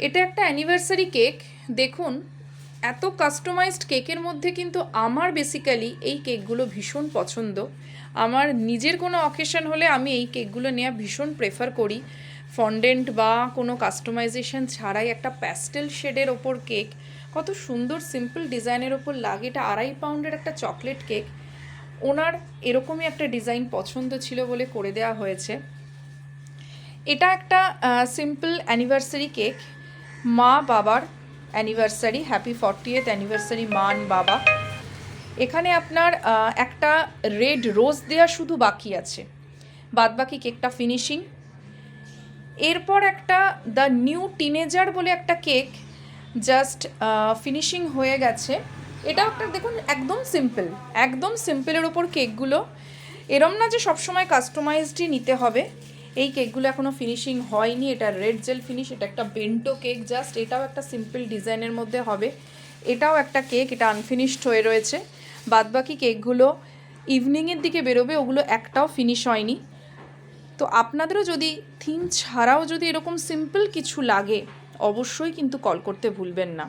এটা একটা anniversary cake. দেখুন, এত কাস্টমাইজড কেকের মধ্যে কিন্তু আমার বেসিক্যালি এই কেকগুলো ভীষণ পছন্দ। আমার নিজের কোনো অকেশন হলে আমি এই কেকগুলো নেওয়া ভীষণ প্রেফার করি। ফন্ডেন্ট বা কোনো কাস্টমাইজেশন ছাড়াই একটা প্যাস্টেল শেডের ওপর কেক, কত সুন্দর সিম্পল ডিজাইনের ওপর লাগে। এটা 2.5 পাউন্ডের একটা চকলেট কেক। ওনার এরকমই একটা ডিজাইন পছন্দ ছিল বলে করে দেওয়া হয়েছে। এটা একটা সিম্পল অ্যানিভার্সারি কেক, মা বাবার অ্যানিভার্সারি, হ্যাপি 40th অ্যানিভার্সারি মা অ্যান্ড বাবা। এখানে আপনার একটা রেড রোজ দেওয়া শুধু বাকি আছে, বাদবাকি কেকটা ফিনিশিং। এরপর একটা দ্য নিউ টিনেজার বলে একটা কেক জাস্ট ফিনিশিং হয়ে গেছে। এটাও একটা দেখুন একদম সিম্পলের ওপর কেকগুলো, এরম না যে সবসময় কাস্টমাইজডই নিতে হবে। এই কেকগুলো এখনও ফিনিশিং হয়নি। এটা রেড জেল ফিনিশ, এটা একটা বেন্টো কেক জাস্ট, এটাও একটা সিম্পল ডিজাইনের মধ্যে হবে। এটাও একটা কেক, এটা আনফিনিশড হয়ে রয়েছে। বাদবাকি কেকগুলো ইভিনিংয়ের দিকে বেরোবে, ওগুলো একটাও ফিনিশ হয়নি। তো আপনাদেরও যদি থিম ছাড়াও যদি এরকম সিম্পল কিছু লাগে, অবশ্যই কিন্তু কল করতে ভুলবেন না।